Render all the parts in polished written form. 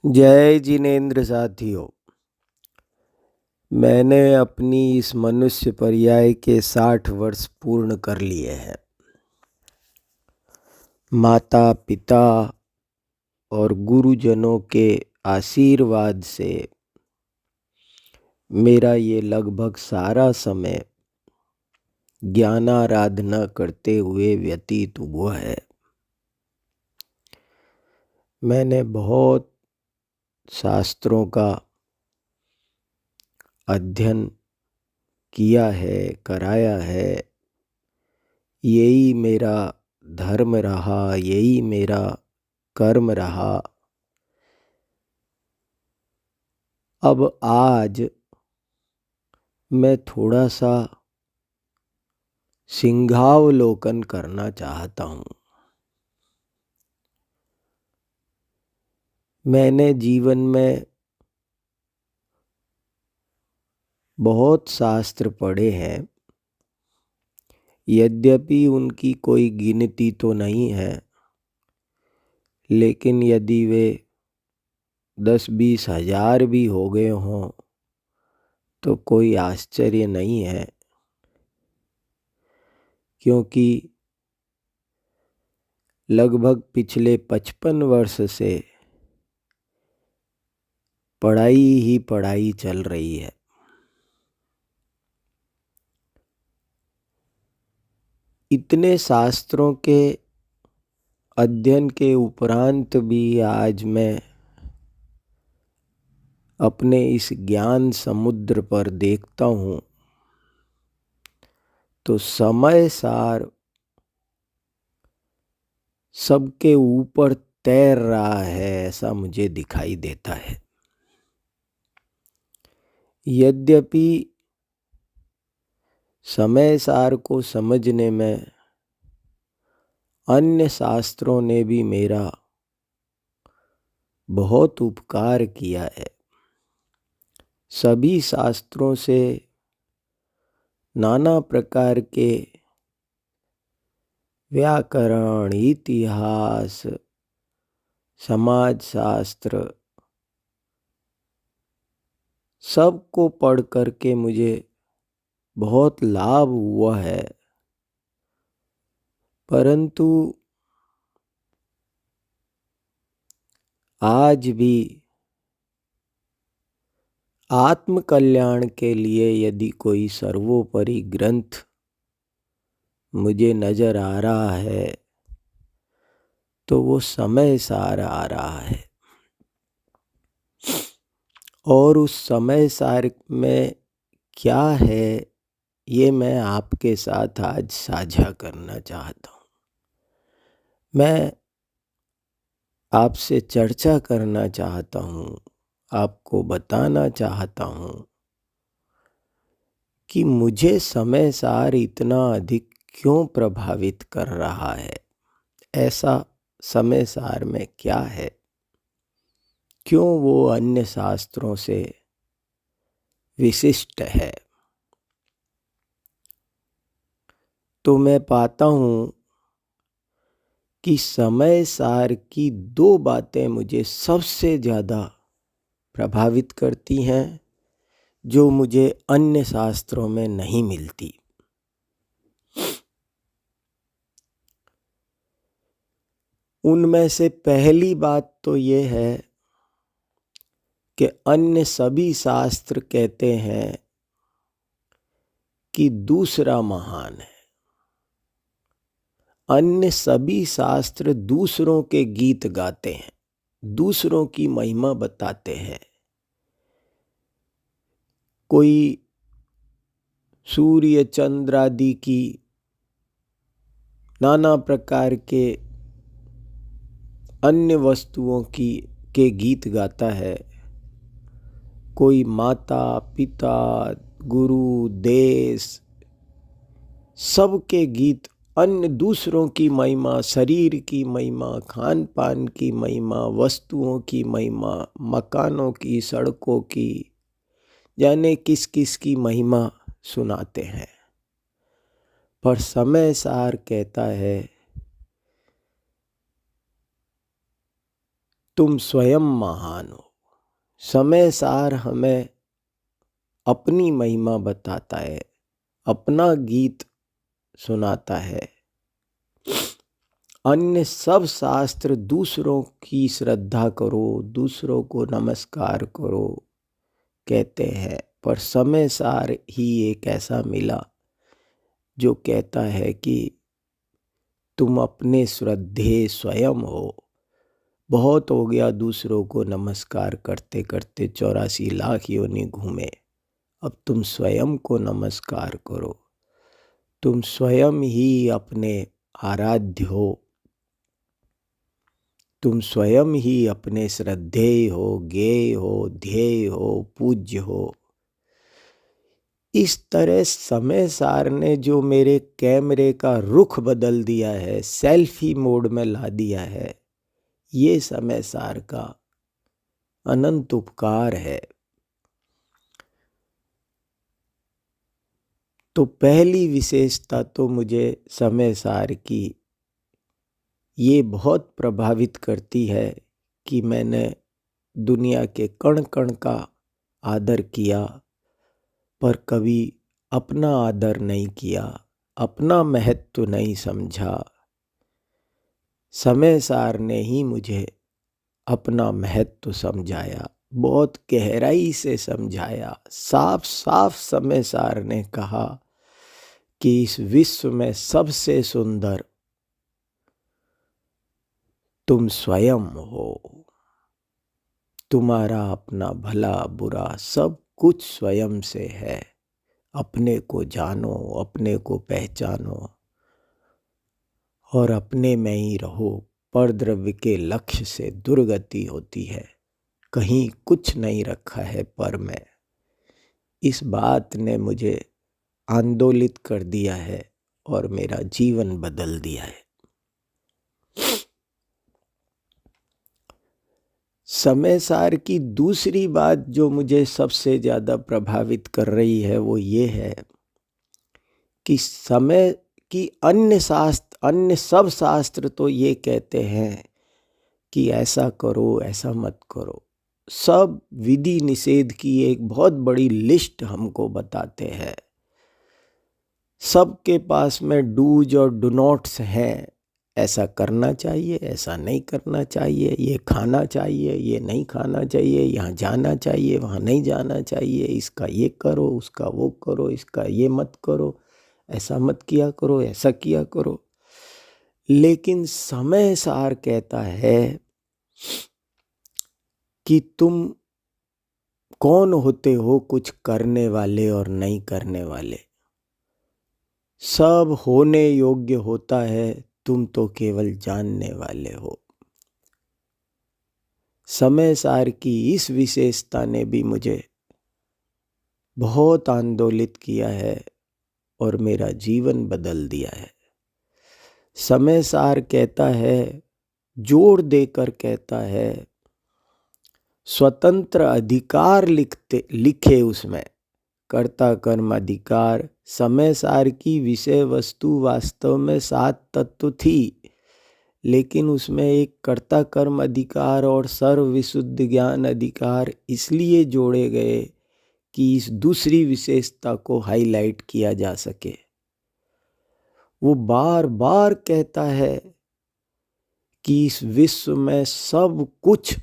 जय जिनेन्द्र साथियों। मैंने अपनी इस मनुष्य पर्याय के 60 वर्ष पूर्ण कर लिए हैं। माता पिता और गुरुजनों के आशीर्वाद से मेरा ये लगभग सारा समय ज्ञानाराधना करते हुए व्यतीत हुआ है। मैंने बहुत शास्त्रों का अध्ययन किया है, कराया है। यही मेरा धर्म रहा, यही मेरा कर्म रहा। अब आज मैं थोड़ा सा सिंहावलोकन करना चाहता हूँ। मैंने जीवन में बहुत शास्त्र पढ़े हैं, यद्यपि उनकी कोई गिनती तो नहीं है, लेकिन यदि वे 10-20 हजार भी हो गए हों तो कोई आश्चर्य नहीं है, क्योंकि लगभग पिछले 55 वर्ष से पढ़ाई ही पढ़ाई चल रही है। इतने शास्त्रों के अध्ययन के उपरांत भी आज मैं अपने इस ज्ञान समुद्र पर देखता हूँ तो समय सार सबके ऊपर तैर रहा है, ऐसा मुझे दिखाई देता है। यद्यपि समय सार को समझने में अन्य शास्त्रों ने भी मेरा बहुत उपकार किया है। सभी शास्त्रों से नाना प्रकार के व्याकरण, इतिहास, समाजशास्त्र सबको पढ़ करके मुझे बहुत लाभ हुआ है। परंतु आज भी आत्म कल्याण के लिए यदि कोई सर्वोपरि ग्रंथ मुझे नजर आ रहा है तो वो समय सार आ रहा है। और उस समय सार में क्या है ये मैं आपके साथ आज साझा करना चाहता हूँ। मैं आपसे चर्चा करना चाहता हूँ, आपको बताना चाहता हूँ कि मुझे समय सार इतना अधिक क्यों प्रभावित कर रहा है। ऐसा समय सार में क्या है, क्यों वो अन्य शास्त्रों से विशिष्ट है। तो मैं पाता हूँ कि समय सार की 2 बातें मुझे सबसे ज़्यादा प्रभावित करती हैं, जो मुझे अन्य शास्त्रों में नहीं मिलती। उनमें से पहली बात तो ये है कि अन्य सभी शास्त्र कहते हैं कि दूसरा महान है। अन्य सभी शास्त्र दूसरों के गीत गाते हैं, दूसरों की महिमा बताते हैं। कोई सूर्य चंद्र आदि की नाना प्रकार के अन्य वस्तुओं के गीत गाता है। कोई माता पिता गुरु देश सबके गीत, अन्य दूसरों की महिमा, शरीर की महिमा, खान पान की महिमा, वस्तुओं की महिमा, मकानों की, सड़कों की, जाने किस किस की महिमा सुनाते हैं। पर समय सार कहता है तुम स्वयं महान हो। समय सार हमें अपनी महिमा बताता है, अपना गीत सुनाता है। अन्य सब शास्त्र दूसरों की श्रद्धा करो, दूसरों को नमस्कार करो कहते हैं, पर समय सार ही एक ऐसा मिला जो कहता है कि तुम अपने श्रद्धेय स्वयं हो। बहुत हो गया दूसरों को नमस्कार करते करते, 84 लाख योनि घूमे। अब तुम स्वयं को नमस्कार करो। तुम स्वयं ही अपने आराध्य हो, तुम स्वयं ही अपने श्रद्धेय हो, ज्ञेय हो, ध्येय हो, पूज्य हो। इस तरह समय सार ने जो मेरे कैमरे का रुख बदल दिया है, सेल्फी मोड में ला दिया है, ये समय सार का अनंत उपकार है। तो पहली विशेषता तो मुझे समय सार की ये बहुत प्रभावित करती है कि मैंने दुनिया के कण कण का आदर किया, पर कभी अपना आदर नहीं किया, अपना महत्व नहीं समझा। समय सार ने ही मुझे अपना महत्व समझाया, बहुत गहराई से समझाया। साफ साफ समय सार ने कहा कि इस विश्व में सबसे सुंदर तुम स्वयं हो। तुम्हारा अपना भला बुरा सब कुछ स्वयं से है। अपने को जानो, अपने को पहचानो और अपने में ही रहो। परद्रव्य के लक्ष्य से दुर्गति होती है। कहीं कुछ नहीं रखा है पर में। इस बात ने मुझे आंदोलित कर दिया है और मेरा जीवन बदल दिया है। समय सार की दूसरी बात जो मुझे सबसे ज़्यादा प्रभावित कर रही है वो ये है कि समय की अन्य सब शास्त्र तो ये कहते हैं कि ऐसा करो, ऐसा मत करो। सब विधि निषेध की एक बहुत बड़ी लिस्ट हमको बताते हैं। सबके पास में डूज और डू नॉट्स हैं। ऐसा करना चाहिए, ऐसा नहीं करना चाहिए, ये खाना चाहिए, ये नहीं खाना चाहिए, यहाँ जाना चाहिए, वहाँ नहीं जाना चाहिए, इसका ये करो, उसका वो करो, इसका ये मत करो, ऐसा मत किया करो, ऐसा किया करो। लेकिन समय सार कहता है कि तुम कौन होते हो कुछ करने वाले और नहीं करने वाले। सब होने योग्य होता है, तुम तो केवल जानने वाले हो। समय सार की इस विशेषता ने भी मुझे बहुत आंदोलित किया है और मेरा जीवन बदल दिया है। समय सार कहता है, जोर देकर कहता है, स्वतंत्र अधिकार लिखे उसमें, कर्ता कर्म अधिकार। समय सार की विषय वस्तु वास्तव में 7 तत्व थी, लेकिन उसमें एक कर्ता कर्म अधिकार और सर्व विशुद्ध ज्ञान अधिकार इसलिए जोड़े गए कि इस दूसरी विशेषता को हाईलाइट किया जा सके। वो बार बार कहता है कि इस विश्व में सब कुछ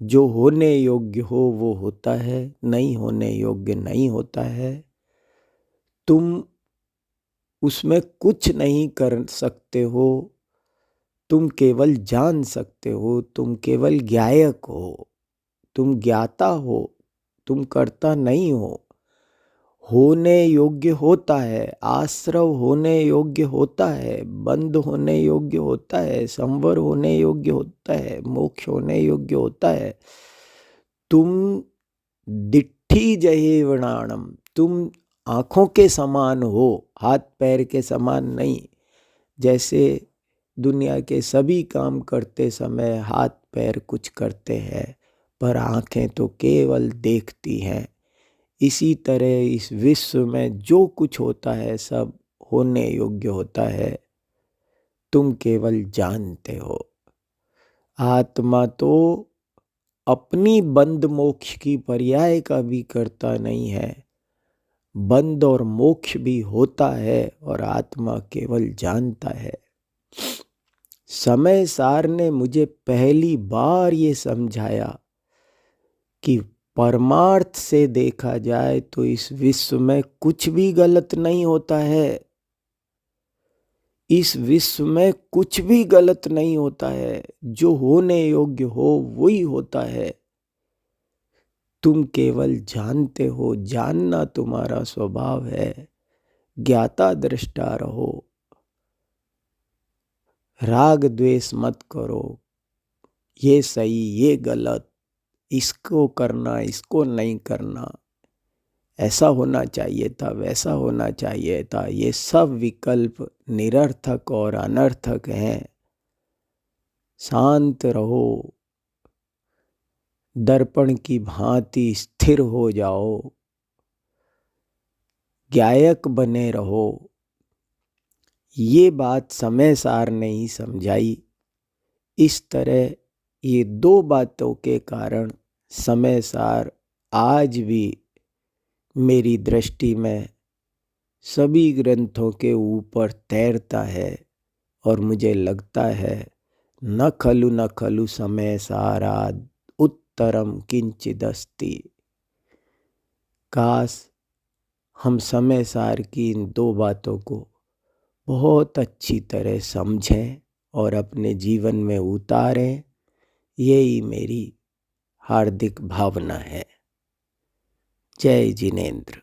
जो होने योग्य हो वो होता है, नहीं होने योग्य नहीं होता है। तुम उसमें कुछ नहीं कर सकते हो, तुम केवल जान सकते हो, तुम केवल ज्ञायक हो, तुम ज्ञाता हो, तुम कर्ता नहीं हो। होने योग्य होता है, आश्रव होने योग्य होता है, बंध होने योग्य होता है, संवर होने योग्य होता है, मोक्ष होने योग्य होता है। तुम दिट्ठी जहे वणाणम, तुम आँखों के समान हो, हाथ पैर के समान नहीं। जैसे दुनिया के सभी काम करते समय हाथ पैर कुछ करते हैं, पर आँखें तो केवल देखती हैं। इसी तरह इस विश्व में जो कुछ होता है सब होने योग्य होता है, तुम केवल जानते हो। आत्मा तो अपनी बंध मोक्ष की पर्याय का भी करता नहीं है। बंध और मोक्ष भी होता है और आत्मा केवल जानता है। समय सार ने मुझे पहली बार ये समझाया कि परमार्थ से देखा जाए तो इस विश्व में कुछ भी गलत नहीं होता है। इस विश्व में कुछ भी गलत नहीं होता है। जो होने योग्य हो वही होता है। तुम केवल जानते हो, जानना तुम्हारा स्वभाव है। ज्ञाता दृष्टा रहो, राग द्वेष मत करो, ये सही ये गलत, इसको करना इसको नहीं करना, ऐसा होना चाहिए था वैसा होना चाहिए था, ये सब विकल्प निरर्थक और अनर्थक हैं। शांत रहो, दर्पण की भांति स्थिर हो जाओ, गायक बने रहो। ये बात समय सार ने ही समझाई। इस तरह ये दो बातों के कारण समय सार आज भी मेरी दृष्टि में सभी ग्रंथों के ऊपर तैरता है और मुझे लगता है न खलु समय साराद उत्तरम किंचिदस्ति। काश हम समय सार की इन दो बातों को बहुत अच्छी तरह समझें और अपने जीवन में उतारें। यही मेरी हार्दिक भावना है। जय जिनेंद्र।